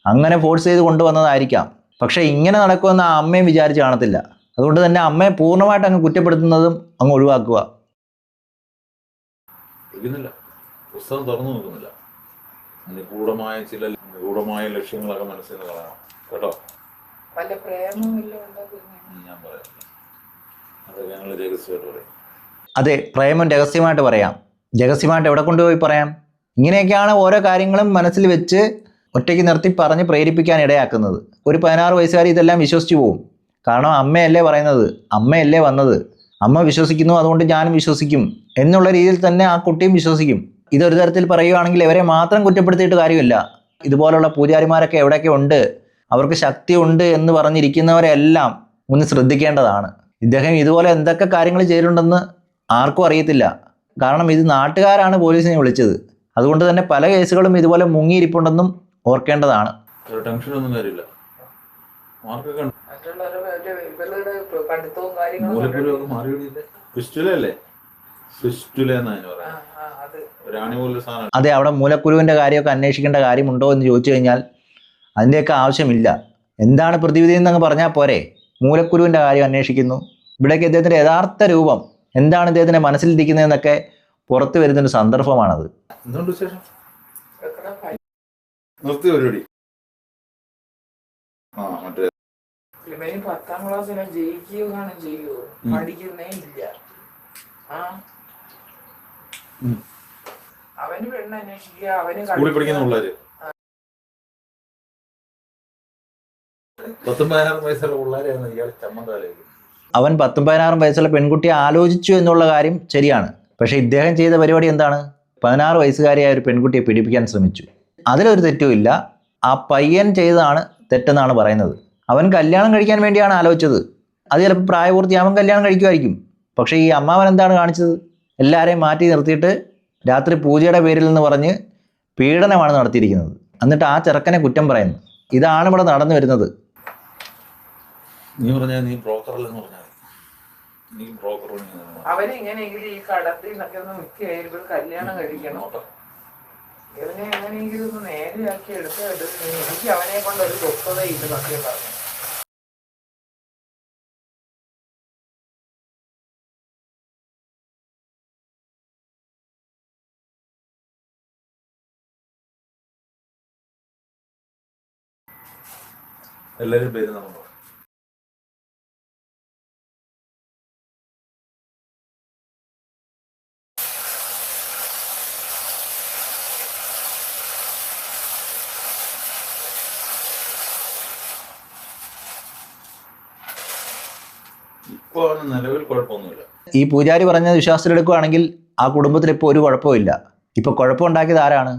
അങ്ങനെ ഫോഴ്സ് ചെയ്ത് കൊണ്ടുവന്നതായിരിക്കാം, പക്ഷേ ഇങ്ങനെ നടക്കുമെന്ന് ആ അമ്മയും വിചാരിച്ച് കാണത്തില്ല. അതുകൊണ്ട് തന്നെ അമ്മയെ പൂർണ്ണമായിട്ട് അങ്ങ് കുറ്റപ്പെടുത്തുന്നതും അങ്ങ് ഒഴിവാക്കുക. പുസ്തകം തുറന്നു നോക്കുന്നില്ല. നിഗൂഢമായ ചില നിഗൂഢമായ ലക്ഷ്യങ്ങളൊക്കെ മനസ്സിൽ കളയണം കേട്ടോ. വല്ല പ്രേമമില്ല ഞാൻ പറയാം, അതൊക്കെ ഞങ്ങൾ രഹസ്യമായിട്ട് പറയും. അതെ, പ്രേമം രഹസ്യമായിട്ട് പറയാം. രഹസ്യമായിട്ട് എവിടെ കൊണ്ടുപോയി പറയാം? ഇങ്ങനെയൊക്കെയാണ് ഓരോ കാര്യങ്ങളും മനസ്സിൽ വെച്ച് ഒറ്റയ്ക്ക് നിർത്തി പറഞ്ഞ് പ്രേരിപ്പിക്കാൻ ഇടയാക്കുന്നത്. ഒരു 16 വയസ്സുകാരി ഇതെല്ലാം വിശ്വസിച്ച് പോവും. കാരണം അമ്മയല്ലേ പറയുന്നത്, അമ്മയല്ലേ വന്നത്, അമ്മ വിശ്വസിക്കുന്നു, അതുകൊണ്ട് ഞാനും വിശ്വസിക്കും എന്നുള്ള രീതിയിൽ തന്നെ ആ കുട്ടിയും വിശ്വസിക്കും. ഇതൊരു തരത്തിൽ പറയുകയാണെങ്കിൽ ഇവരെ മാത്രം കുറ്റപ്പെടുത്തിയിട്ട് കാര്യമില്ല. ഇതുപോലുള്ള പൂജാരിമാരൊക്കെ എവിടെയൊക്കെ ഉണ്ട്, അവർക്ക് ശക്തി ഉണ്ട് എന്ന് പറഞ്ഞിരിക്കുന്നവരെല്ലാം ഒന്ന് ശ്രദ്ധിക്കേണ്ടതാണ്. ഇദ്ദേഹം ഇതുപോലെ എന്തൊക്കെ കാര്യങ്ങൾ ചെയ്തിട്ടുണ്ടെന്ന് ആർക്കും അറിയത്തില്ല. കാരണം ഇത് നാട്ടുകാരാണ് പോലീസിനെ വിളിച്ചത്. അതുകൊണ്ട് തന്നെ പല കേസുകളും ഇതുപോലെ മുങ്ങിയിരിപ്പുണ്ടെന്നും ഓർക്കേണ്ടതാണ്. ടെൻഷനൊന്നും കാര്യമില്ല. മാർക്കൊക്കെ ഉണ്ട്. ഇവരുടെ പഠിത്തവും കാര്യങ്ങളും മൂലക്കുരുവൊക്കെ മാറിയില്ലേ? ഫിസ്റ്റുലല്ലേ? ഫിസ്റ്റുല എന്നാണ് പറയാം. അത് രാണി പോലൊരു സാധനം. അതെ, അവിടെ മൂലക്കുരുവിൻ്റെ കാര്യമൊക്കെ അന്വേഷിക്കേണ്ട കാര്യമുണ്ടോ എന്ന് ചോദിച്ചു കഴിഞ്ഞാൽ അതിൻ്റെയൊക്കെ ആവശ്യമില്ല. എന്താണ് പ്രതിവിധി എന്നങ്ങ് പറഞ്ഞാൽ പോരെ. മൂലക്കുരുവിൻ്റെ കാര്യം അന്വേഷിക്കുന്നു. ഇവിടേക്ക് ഇദ്ദേഹത്തിൻ്റെ യഥാർത്ഥ രൂപം എന്താണ് ഇദ്ദേഹത്തിൻ്റെ മനസ്സിലിരിക്കുന്നതെന്നൊക്കെ പുറത്തു വരുന്നൊരു സന്ദർഭമാണത്. എന്തുകൊണ്ട് വിശേഷം? വെക്കണം. നിർത്തി പരിപാടി. മറ്റേ ഇവന് 10ാം ക്ലാസ്സിലും ജയിക്കുകയാണ് ചെയ്യുമോ? പഠിക്കുന്നേ ഇല്ല. അവന് പെണ്ണ് അന്വേഷിക്കുക, അവന് സ്കൂളിൽ പഠിക്കുന്ന പിള്ളേര് 10-16 വയസ്സുള്ള പിള്ളേരെയാണ് ഇയാൾ ചമ്മന്താലേക്ക്. അവൻ 10-16 വയസ്സുള്ള പെൺകുട്ടിയെ ആലോചിച്ചു എന്നുള്ള കാര്യം ശരിയാണ്. പക്ഷേ ഇദ്ദേഹം ചെയ്ത പരിപാടി എന്താണ്? 16 വയസ്സുകാരിയായ ഒരു പെൺകുട്ടിയെ പീഡിപ്പിക്കാൻ ശ്രമിച്ചു. അതിലൊരു തെറ്റുമില്ല. ആ പയ്യൻ ചെയ്തതാണ് തെറ്റെന്നാണ് പറയുന്നത്. അവൻ കല്യാണം കഴിക്കാൻ വേണ്ടിയാണ് ആലോചിച്ചത്. അത് ചിലപ്പോൾ പ്രായപൂർത്തിയാവുമ്പം കല്യാണം കഴിക്കുമായിരിക്കും. പക്ഷേ ഈ അമ്മാവൻ എന്താണ് കാണിച്ചത്? എല്ലാവരെയും മാറ്റി നിർത്തിയിട്ട് രാത്രി പൂജയുടെ പേരിൽ നിന്ന് പറഞ്ഞ് പീഡനമാണ് നടത്തിയിരിക്കുന്നത്. എന്നിട്ട് ആ ചെറുക്കനെ കുറ്റം പറയുന്നു. ഇതാണ് ഇവിടെ നടന്നു വരുന്നത്. നീ പറഞ്ഞാൽ നീ ബ്രോക്കറല്ലെന്ന് പറഞ്ഞാൽ നീ ബ്രോക്കർ. അവനെങ്ങനെയെങ്കിലും ഈ കടത്തിൽ നിന്നൊക്കെ ഒന്ന് മിക്കയായിരിക്കും കല്യാണം കഴിക്കണം. ഇവനെ എങ്ങനെയെങ്കിലും ഒന്ന് നേരെയാക്കി എടുത്തിട്ട് എനിക്ക് അവനെ കൊണ്ട് ഒരു സ്വസ്ഥതയില്ല സത്യം പറഞ്ഞു. എല്ലാവരും പേര് നമ്മൾ ഇപ്പോൾ നിലവിൽ കുഴപ്പമൊന്നുമില്ല. ഈ പൂജാരി പറഞ്ഞത് വിശ്വാസത്തിലെടുക്കുകയാണെങ്കിൽ ആ കുടുംബത്തിൽ ഇപ്പോൾ ഒരു കുഴപ്പമില്ല. ഇപ്പോൾ കുഴപ്പമുണ്ടാക്കിയത് ആരാണ്?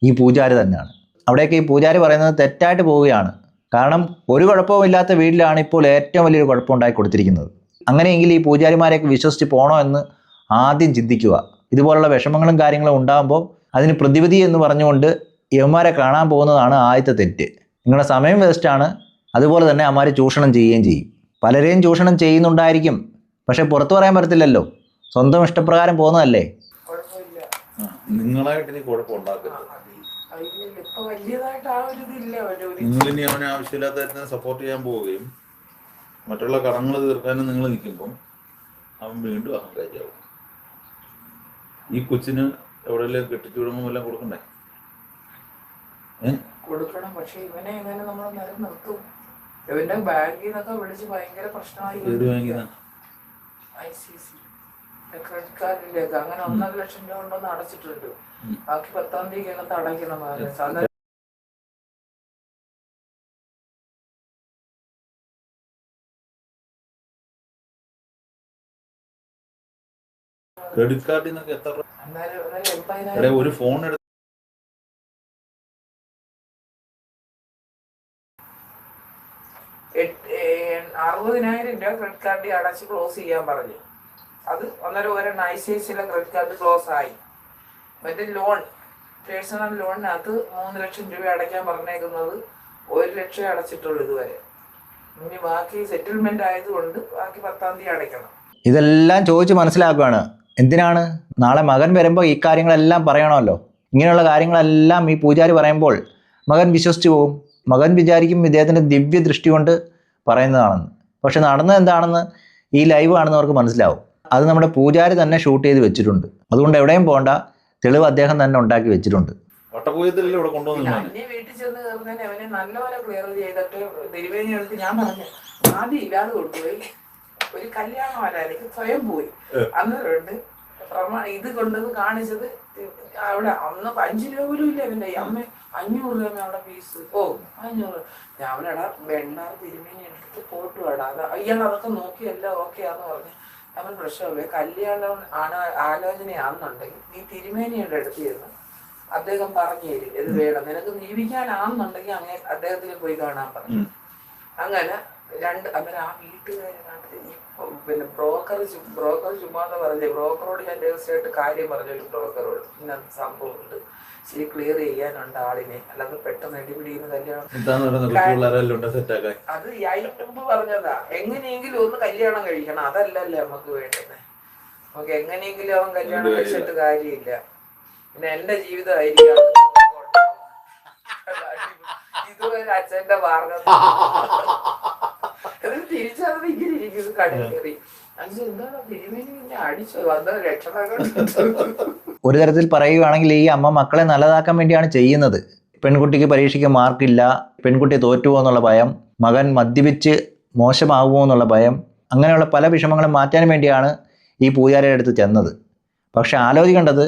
ഈ പൂജാരി തന്നെയാണ്. അവിടേക്ക് ഈ പൂജാരി പറയുന്നത് തെറ്റായിട്ട് പോവുകയാണ്. കാരണം ഒരു കുഴപ്പമില്ലാത്ത വീട്ടിലാണ് ഇപ്പോൾ ഏറ്റവും വലിയൊരു കുഴപ്പമുണ്ടാക്കി കൊടുത്തിരിക്കുന്നത്. അങ്ങനെയെങ്കിൽ ഈ പൂജാരിമാരെയൊക്കെ വിശ്വസിച്ച് പോകണോ എന്ന് ആദ്യം ചിന്തിക്കുക. ഇതുപോലുള്ള വിഷമങ്ങളും കാര്യങ്ങളും ഉണ്ടാകുമ്പോൾ അതിന് പ്രതിവിധി എന്ന് പറഞ്ഞുകൊണ്ട് യവന്മാരെ കാണാൻ പോകുന്നതാണ് ആദ്യത്തെ തെറ്റ്. നിങ്ങളുടെ സമയം വേസ്റ്റാണ്. അതുപോലെ തന്നെ അവന്മാർ ചൂഷണം ചെയ്യുകയും ചെയ്യും. പലരെയും ചൂഷണം ചെയ്യുന്നുണ്ടായിരിക്കും. പക്ഷെ പുറത്തു പറയാൻ പറ്റത്തില്ലല്ലോ. സ്വന്തം ഇഷ്ടപ്രകാരം പോകുന്നതല്ലേ. കുഴപ്പമില്ല. നിങ്ങളായിട്ട് ഇനി കുഴപ്പമുണ്ടാക്കരുത്. ഇപ്പൊ വലിയതായിട്ട് ആ ഒരു ഇതില്ല. നിങ്ങളിനി അവനെ ആവശ്യമില്ലാത്ത കാര്യത്തിന് സപ്പോർട്ട് ചെയ്യാൻ പോവുകയും മറ്റുള്ള കടങ്ങൾ തീർക്കാനും നിങ്ങൾ നിൽക്കുമ്പം അവൻ വീണ്ടും അഹങ്കാരിയാവും. ഈ കൊച്ചിന് എവിടെയെല്ലാം കെട്ടിച്ചു വിടുമ്പോൾ എല്ലാം കൊടുക്കണ്ടേ? കൊടുക്കണം. പക്ഷെ ഇവനെ എങ്ങനെ നമ്മൾ നിലനിർത്തും? ഇവന്റെ ബാങ്കിൽ നിന്നൊക്കെ വിളിച്ച് ഭയങ്കര പ്രശ്നമായി. ICC ക്രെഡിറ്റ് കാർഡിലേക്ക് അങ്ങനെ 1.5 ലക്ഷം രൂപ കൊണ്ടൊന്ന് അടച്ചിട്ടുണ്ട്. ബാക്കി 10ാം തീയതിക്കകത്ത് അടയ്ക്കണം. ക്രെഡിറ്റ് കാർഡിൽ നിന്നൊക്കെ എത്ര എന്നാലും ഒരു ഫോൺ എടുത്ത് 60,000 രൂപ ക്രെഡിറ്റ് കാർഡ് അടച്ച് ക്ലോസ് ചെയ്യാൻ പറഞ്ഞു. അത് ഒരെണ്ണം ICICIയിലെ ക്രെഡിറ്റ് കാർഡ് ക്ലോസ് ആയി. മറ്റേ ലോൺ, പേഴ്സണൽ ലോണിനകത്ത് 3 ലക്ഷം രൂപ അടയ്ക്കാൻ പറഞ്ഞേക്കുന്നത് 1 ലക്ഷം അടച്ചിട്ടുള്ളൂ ഇതുവരെ. ഇനി ബാക്കി സെറ്റിൽമെന്റ് ആയതുകൊണ്ട് ബാക്കി 10ാം തീയതി അടയ്ക്കണം. ഇതെല്ലാം ചോദിച്ച് മനസ്സിലാക്കുകയാണ്. എന്തിനാണ്? നാളെ മകൻ വരുമ്പോൾ ഈ കാര്യങ്ങളെല്ലാം പറയണമല്ലോ. ഇങ്ങനെയുള്ള കാര്യങ്ങളെല്ലാം ഈ പൂജാരി പറയുമ്പോൾ മകൻ വിശ്വസിച്ച് പോകും. മകൻ വിചാരിക്കും ഇദ്ദേഹത്തിൻ്റെ ദിവ്യ ദൃഷ്ടി കൊണ്ട് പറയുന്നതാണെന്ന്. പക്ഷെ നടന്നത് എന്താണെന്ന് ഈ ലൈവ് കാണുന്നവർക്ക് മനസ്സിലാവും. അത് നമ്മുടെ പൂജാരി തന്നെ ഷൂട്ട് ചെയ്ത് വെച്ചിട്ടുണ്ട്. അതുകൊണ്ട് എവിടെയും പോകണ്ട, തെളിവ് അദ്ദേഹം തന്നെ ഉണ്ടാക്കി വെച്ചിട്ടുണ്ട്. വീട്ടിൽ ചെന്ന് കയറുന്നതിന് അവനെ നല്ലപോലെ ക്ലിയർ ചെയ്തിട്ട് തിരുവേനി എടുത്ത് ഞാൻ പറഞ്ഞു ആദ്യം ഇല്ലാതെ കൊണ്ടുപോയി ഒരു കല്യാണം വരാലേക്ക് സ്വയം പോയി. അന്നേരമുണ്ട് ഇത് കൊണ്ടത് കാണിച്ചത് അവിടെ അന്ന് 5 രൂപ പോലും ഇല്ല. അവൻ്റെ അമ്മ 500 രൂപ അവിടെ ഫീസ്. 500. ഞാൻ അവനടാ വെണ്ണാർ തിരുമേനി എടുത്ത് പോട്ട് വേടാ. ഇയാൾ അതൊക്കെ നോക്കിയല്ലോ ഓക്കെയാന്ന് പറഞ്ഞു. അവൻ പ്രശ്നമേ കല്യാണം ആലോചനയാണെന്നുണ്ടെങ്കിൽ നീ തിരുമേനിയുടെ അടുത്തിരുന്ന് അദ്ദേഹം പറഞ്ഞു തരും ഇത് വേണം നിനക്ക് ജീവിക്കാനാണെന്നുണ്ടെങ്കിൽ അദ്ദേഹത്തിന് പോയി കാണാൻ പറഞ്ഞു. അങ്ങനെ അന്നേരം ആ വീട്ടുകാരെ പിന്നെ ബ്രോക്കർ ചുമ്മാന്ന് പറഞ്ഞേ, ബ്രോക്കറോട് ഞാൻ രഹസ്യമായിട്ട് കാര്യം പറഞ്ഞൊരു ബ്രോക്കറോട് ഇന്ന സംഭവമുണ്ട്, ശരി ക്ലിയർ ചെയ്യാനുണ്ട് ആളിനെ, അല്ലാതെ പെട്ടെന്ന് അടിപിടിയുന്ന കല്യാണം. അത് അതിന് മുമ്പ് പറഞ്ഞതാ, എങ്ങനെയെങ്കിലും ഒന്ന് കല്യാണം കഴിക്കണം, അതല്ലല്ലേ നമുക്ക് വേണ്ടത്. നമുക്ക് എങ്ങനെയെങ്കിലും അവൻ കല്യാണം കഴിച്ചിട്ട് കാര്യമില്ല, പിന്നെ എന്റെ ജീവിതമായിരിക്കും ഇതുവരെ അച്ഛന്റെ മാർഗം. തിരിച്ചത് ഇങ്ങനെ ഇരിക്കുന്നു കടയിൽ കയറി. അഞ്ച് എന്താണ് തിരുമേനി പിന്നെ അടിച്ചോ വന്ന രക്ഷണങ്ങൾ. ഒരു തരത്തിൽ പറയുകയാണെങ്കിൽ ഈ അമ്മ മക്കളെ നല്ലതാക്കാൻ വേണ്ടിയാണ് ചെയ്യുന്നത്. പെൺകുട്ടിക്ക് പരീക്ഷയ്ക്ക് മാർക്കില്ല, പെൺകുട്ടി തോറ്റുപോകുമോ എന്നുള്ള ഭയം, മകൻ മദ്യപിച്ച് മോശമാകുമോ എന്നുള്ള ഭയം, അങ്ങനെയുള്ള പല വിഷമങ്ങളും മാറ്റാൻ വേണ്ടിയാണ് ഈ പൂജാരിയുടെ അടുത്ത് ചെന്നത്. പക്ഷെ ആലോചിക്കേണ്ടത്,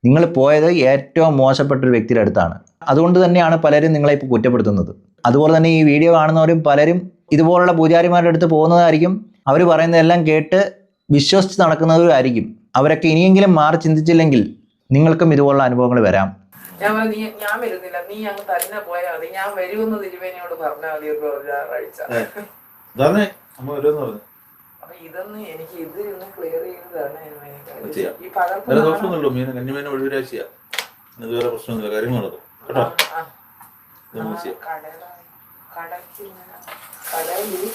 നിങ്ങൾ പോയത് ഏറ്റവും മോശപ്പെട്ടൊരു വ്യക്തിയുടെ അടുത്താണ്. അതുകൊണ്ട് തന്നെയാണ് പലരും നിങ്ങളെ ഇപ്പോൾ കുറ്റപ്പെടുത്തുന്നത്. അതുപോലെ തന്നെ ഈ വീഡിയോ കാണുന്നവരും പലരും ഇതുപോലുള്ള പൂജാരിമാരുടെ അടുത്ത് പോകുന്നതായിരിക്കും. അവർ പറയുന്നതെല്ലാം കേട്ട് വിശ്വസിച്ച് നടക്കുന്നവരായിരിക്കും. അവരൊക്കെ ഇനിയെങ്കിലും മാറി ചിന്തിച്ചില്ലെങ്കിൽ നിങ്ങൾക്കും ഇതുപോലുള്ള അനുഭവങ്ങൾ വരാം. ഞാൻ വരുന്നില്ല, നീ അങ്ങ് തന്നെ പോയാൽ മതി, ഞാൻ വരുമെന്ന് തിരുമേനിയോട് പറഞ്ഞാൽ മതി ഒരു ഞായറാഴ്ച. അപ്പൊ ഇതൊന്ന് എനിക്ക് ഇത് ഇന്ന് ക്ലിയർ ചെയ്തതാണ്. ഈ കടയില്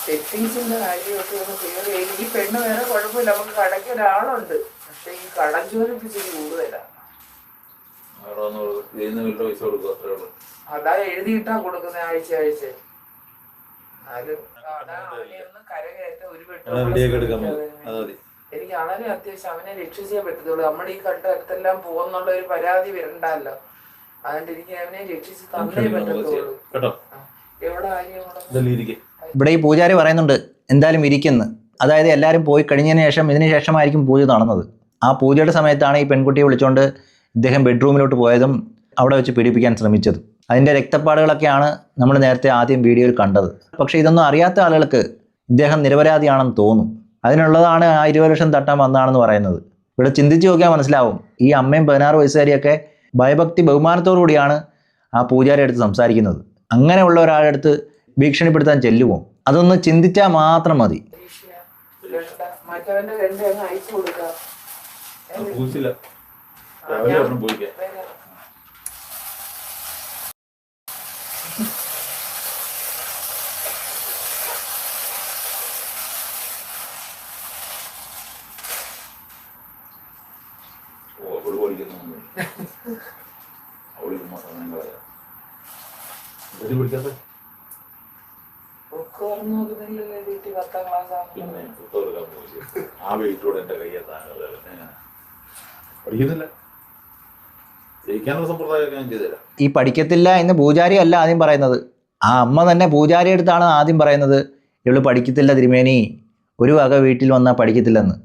സെറ്റിങ്സിന്റെ കാര്യമൊക്കെ ഒന്ന് ക്ലിയർ ചെയ്ത്, ഈ പെണ്ണ് വേറെ കുഴപ്പമില്ല, നമുക്ക് കടയ്ക്ക് ഒരാളുണ്ട്, പക്ഷെ ഈ കടം ചോദിപ്പിച്ചിട്ട് കൂടുതലാണ്. അതാ എഴുതിയിട്ടാ കൊടുക്കുന്ന ആഴ്ച ആഴ്ച. എന്നാലും കരകയറ്റ ഒരു എനിക്ക് വളരെ അത്യാവശ്യം അവനെ രക്ഷിച്ചേ പറ്റത്തുള്ളൂ. നമ്മുടെ ഈ കണ്ടത്തെല്ലാം പോകുന്നുള്ള ഒരു പരാതി വരണ്ടല്ലോ, അതുകൊണ്ട് എനിക്ക് അവനെ രക്ഷിച്ച് തന്നേ പറ്റത്തുള്ളൂ. എവിടെ ആരെയും ഇവിടെ ഈ പൂജാരി പറയുന്നുണ്ട് എന്തായാലും ഇരിക്കുന്നു. അതായത് എല്ലാവരും പോയി കഴിഞ്ഞതിന് ശേഷം ഇതിന് ശേഷമായിരിക്കും പൂജ നടന്നത്. ആ പൂജയുടെ സമയത്താണ് ഈ പെൺകുട്ടിയെ വിളിച്ചുകൊണ്ട് ഇദ്ദേഹം ബെഡ്റൂമിലോട്ട് പോയതും അവിടെ വെച്ച് പീഡിപ്പിക്കാൻ ശ്രമിച്ചതും. അതിൻ്റെ രക്തപ്പാടുകളൊക്കെയാണ് നമ്മൾ നേരത്തെ ആദ്യം വീഡിയോയിൽ കണ്ടത്. പക്ഷേ ഇതൊന്നും അറിയാത്ത ആളുകൾക്ക് ഇദ്ദേഹം നിരപരാധിയാണെന്ന് തോന്നും. അതിനുള്ളതാണ് ആ 20 ലക്ഷം തട്ടാൻ വന്നതാണെന്ന് പറയുന്നത്. ഇവിടെ ചിന്തിച്ച് നോക്കിയാൽ മനസ്സിലാവും, ഈ അമ്മയും 16 വയസ്സുകാരിയൊക്കെ ഭയഭക്തി ബഹുമാനത്തോടു കൂടിയാണ് ആ പൂജാരി അടുത്ത് സംസാരിക്കുന്നത്. അങ്ങനെയുള്ള ഒരാളുടെ അടുത്ത് ഭീഷണിപ്പെടുത്താൻ ചെല്ലുമോ? അതൊന്ന് ചിന്തിച്ചാൽ മാത്രം മതി. ഈ പഠിക്കത്തില്ല എന്ന് പൂജാരി അല്ല ആദ്യം പറയുന്നത്, ആ അമ്മ തന്നെ പൂജാരി അടുത്താണ് ആദ്യം പറയുന്നത്, ഇവള് പഠിക്കത്തില്ല തിരുമേനി, ഒരു വക വീട്ടിൽ വന്നാൽ പഠിക്കത്തില്ലെന്ന്.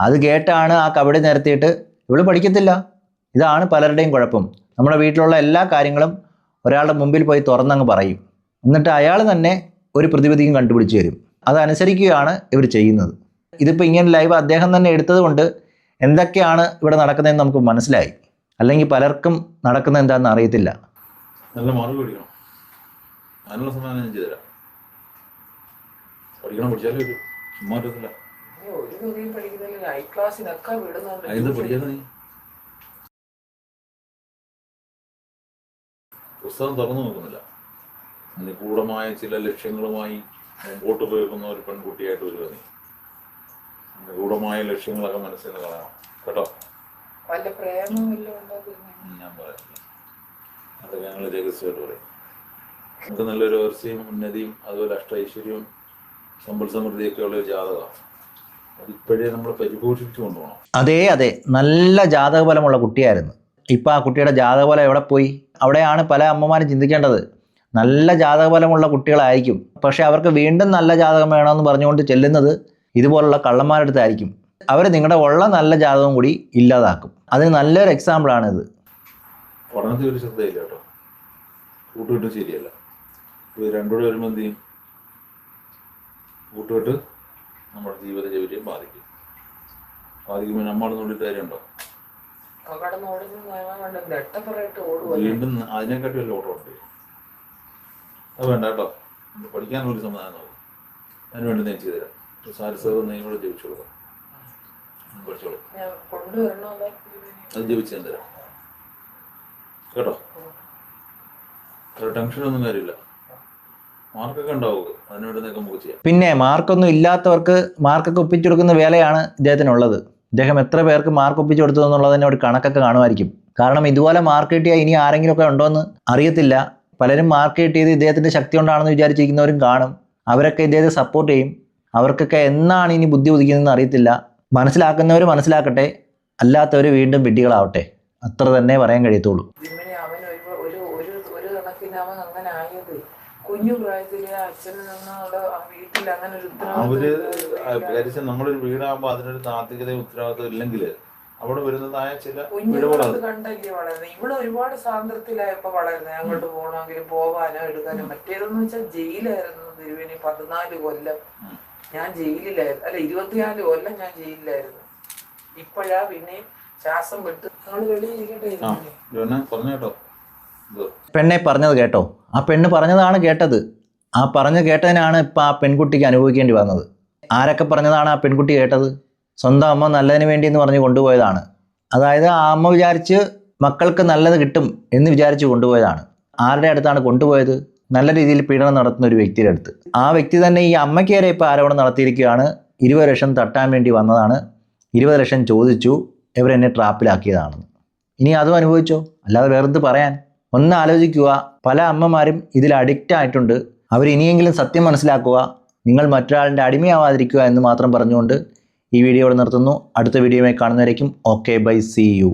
അത് കേട്ടാണ് ആ കബഡി നിരത്തിയിട്ട് ഇവള് പഠിക്കത്തില്ല. ഇതാണ് പലരുടെയും കുഴപ്പം. നമ്മുടെ വീട്ടിലുള്ള എല്ലാ കാര്യങ്ങളും ഒരാളുടെ മുമ്പിൽ പോയി തുറന്നങ്ങ് പറയും, എന്നിട്ട് അയാൾ തന്നെ ഒരു പ്രതിവിധിയും കണ്ടുപിടിച്ച് തരും. അതനുസരിക്കുകയാണ് ഇവർ ചെയ്യുന്നത്. ഇതിപ്പോൾ ഇങ്ങനെ ലൈവ് അദ്ദേഹം തന്നെ എടുത്തത് കൊണ്ട് എന്തൊക്കെയാണ് ഇവിടെ നടക്കുന്നതെന്ന് നമുക്ക് മനസ്സിലായി. അല്ലെങ്കിൽ പലർക്കും നടക്കുന്നത് എന്താണെന്ന് അറിയത്തില്ല. നല്ല മാർക്ക് പഠിക്കണം, അതിനുള്ള സമയം ഞാൻ ചെയ്തുതരാം. പഠിക്കണം, പഠിച്ചാലും ഒരു ചുമ്മാറ്റത്തില്ല. പഠിക്കാതെ നീ പുസ്തകം തുറന്നു നോക്കുന്നില്ല. നിഗൂഢമായ ചില ലക്ഷ്യങ്ങളുമായി മുമ്പോട്ട് പോയിരിക്കുന്ന ഒരു പെൺകുട്ടിയായിട്ട് വരിക. നീ നിഗൂഢമായ ലക്ഷ്യങ്ങളൊക്കെ മനസ്സിൽ കാണാം കേട്ടോ. ഞാൻ പറയാം, അതൊക്കെ ഞങ്ങൾ രഹസ്യമായിട്ട് പറയും. നമുക്ക് നല്ലൊരു ഓർച്ചയും ഉന്നതിയും അതുപോലെ അഷ്ടൈശ്വര്യവും സമ്പൽ സമൃദ്ധിയൊക്കെ ഉള്ളൊരു ജാതകമാണ്. അതിപ്പോഴേ നമ്മൾ പരിപോഷിപ്പിച്ചു കൊണ്ടുപോകണം. അതെ, നല്ല ജാതകബലമുള്ള കുട്ടിയായിരുന്നു. ഇപ്പം ആ കുട്ടിയുടെ ജാതകബലം എവിടെ പോയി? അവിടെയാണ് പല അമ്മമാരും ചിന്തിക്കേണ്ടത്. നല്ല ജാതകബലമുള്ള കുട്ടികളായിരിക്കും, പക്ഷെ അവർക്ക് വീണ്ടും നല്ല ജാതകം വേണമെന്ന് പറഞ്ഞുകൊണ്ട് ചെല്ലുന്നത് ഇതുപോലുള്ള കള്ളന്മാരുടെ അടുത്തായിരിക്കും. അവർ നിങ്ങളുടെ ഉള്ള നല്ല ജാതകം കൂടി ഇല്ലാതാക്കും. അതിന് നല്ലൊരു എക്സാമ്പിളാണിത്. പഠനത്തിൽ ഒരു ശ്രദ്ധയില്ല കേട്ടോ, കൂട്ടുകെട്ട് ശരിയല്ല. രണ്ടുകൂടെ വരുമ്പോൾ എന്ത് ചെയ്യും? കൂട്ടുകെട്ട് നമ്മുടെ ജീവിത ജോലിയും ബാധിക്കും. ബാധിക്കുമ്പോൾ നമ്മൾ നോക്കിയിട്ട് കാര്യമുണ്ടോ? വീണ്ടും അതിനെക്കാട്ടി വല്ല ഓട്ടം ഉണ്ട്. അത് വേണ്ട കേട്ടോ. പഠിക്കാനൊരു സമാധാനം നോക്കും. അതിനുവേണ്ടി ഞാൻ ചെയ്തു തരാം. സാരസ്വതം നെയ്യും കൂടെ ജപിച്ചു കൊടുക്കാം. പഠിച്ചോളൂ. ഞാൻ കൊണ്ടുവരണോ അതോ അത് ജപിച്ചു ഞാൻ തരാം കേട്ടോ. ടെൻഷനൊന്നും കാര്യമില്ല. മാർക്കൊക്കെ ഉണ്ടാവുക, അതിനുവേണ്ടി നമുക്ക് ചെയ്യാം. പിന്നെ മാർക്കൊന്നും ഇല്ലാത്തവർക്ക് മാർക്കൊക്കെ ഒപ്പിച്ചു കൊടുക്കുന്ന വേലയാണ് ഇദ്ദേഹത്തിനുള്ളത്. ഇദ്ദേഹം എത്ര പേർക്ക് മാർക്ക് ഒപ്പിച്ചു കൊടുത്തു എന്നുള്ളതിന് ഒരു കണക്കൊക്കെ കാണുമായിരിക്കും. കാരണം ഇതുപോലെ മാർക്ക് കിട്ടിയാൽ ഇനി ആരെങ്കിലുമൊക്കെ ഉണ്ടോയെന്ന് അറിയത്തില്ല. പലരും മാർക്ക് കിട്ടിയത് ഇദ്ദേഹത്തിൻ്റെ ശക്തി കൊണ്ടാണെന്ന് വിചാരിച്ചിരിക്കുന്നവരും കാണും. അവരൊക്കെ ഇദ്ദേഹത്തെ സപ്പോർട്ട് ചെയ്യും. അവർക്കൊക്കെ എന്നാണ് ഇനി ബുദ്ധി ഉദിക്കുന്നതെന്ന് അറിയത്തില്ല. മനസ്സിലാക്കുന്നവർ മനസ്സിലാക്കട്ടെ, അല്ലാത്തവർ വീണ്ടും വിഡ്ഢികളാവട്ടെ. അത്ര തന്നെ പറയാൻ കഴിയത്തുള്ളൂ. ജിമ്മിനെ അവൻ ഒരു കണക്കിന് അവൻ അങ്ങനെ ആയത് കുഞ്ഞു പ്രായത്തില് അച്ഛനിൽ നിന്നുള്ള വീട്ടിൽ അങ്ങനെ ഒരു അവര് ഉത്തരവാദിത്വം വിചാരിച്ച നമ്മളൊരു വീടാകുമ്പോൾ അതിനൊരു താത്വികതയും ഉത്തരവാദിത്വം ഇല്ലെങ്കിൽ അവിടെ വരുന്നതായ ചില കുഞ്ഞുങ്ങളത് പിഴവുകളാണ്. കണ്ടല്ലേ വളരുന്നത്. ഇവിടെ ഒരുപാട് സ്വാതന്ത്ര്യത്തിലായപ്പോ വളരുന്നത്. അങ്ങോട്ട് പോകണമെങ്കിലും പോകാനോ എടുക്കാനോ. മറ്റേതെന്ന് വെച്ചാൽ ജയിലായിരുന്നു തിരുവേനി 14 കൊല്ലം ഞാൻ ജയിലിലായിരുന്നു. അല്ല 24 കൊല്ലം ഞാൻ ജയിലിലായിരുന്നു. ഇപ്പോഴാ പിന്നെയും ശ്വാസം വിട്ട് ഞങ്ങൾ വെളിയിരിക്കട്ടെ. പറഞ്ഞു കേട്ടോ. പെണ്ണെ പറഞ്ഞത് കേട്ടോ. ആ പെണ്ണ് പറഞ്ഞതാണ് കേട്ടത്. ആ പറഞ്ഞു കേട്ടതിനാണ് ഇപ്പം ആ പെൺകുട്ടിക്ക് അനുഭവിക്കേണ്ടി വന്നത്. ആരൊക്കെ പറഞ്ഞതാണ് ആ പെൺകുട്ടി കേട്ടത്? സ്വന്തം അമ്മ നല്ലതിന് വേണ്ടി എന്ന് പറഞ്ഞ് കൊണ്ടുപോയതാണ്. അതായത് ആ അമ്മ വിചാരിച്ച് മക്കൾക്ക് നല്ലത് കിട്ടും എന്ന് വിചാരിച്ച് കൊണ്ടുപോയതാണ്. ആരുടെ അടുത്താണ് കൊണ്ടുപോയത്? നല്ല രീതിയിൽ പീഡനം നടത്തുന്ന ഒരു വ്യക്തിയുടെ അടുത്ത്. ആ വ്യക്തി തന്നെ ഈ അമ്മയ്ക്ക് വരെ ഇപ്പോൾ ആരോപണം നടത്തിയിരിക്കുകയാണ്. 20 ലക്ഷം തട്ടാൻ വേണ്ടി വന്നതാണ്, 20 ലക്ഷം ചോദിച്ചു, ഇവരെന്നെ ട്രാപ്പിലാക്കിയതാണെന്ന്. ഇനി അതും അനുഭവിച്ചോ, അല്ലാതെ വേറെന്ത് പറയാൻ? ഒന്ന് ആലോചിക്കുക. പല അമ്മമാരും ഇതിൽ അഡിക്റ്റ് ആയിട്ടുണ്ട്. അവർ ഇനിയെങ്കിലും സത്യം മനസ്സിലാക്കുക. നിങ്ങൾ മറ്റൊരാളിൻ്റെ അടിമയാവാതിരിക്കുക എന്ന് മാത്രം പറഞ്ഞുകൊണ്ട് ഈ വീഡിയോ ഇവിടെ നിർത്തുന്നു. അടുത്ത വീഡിയോയുമായി കാണുന്നവരേക്കും ഓക്കെ ബൈ, സീ യു.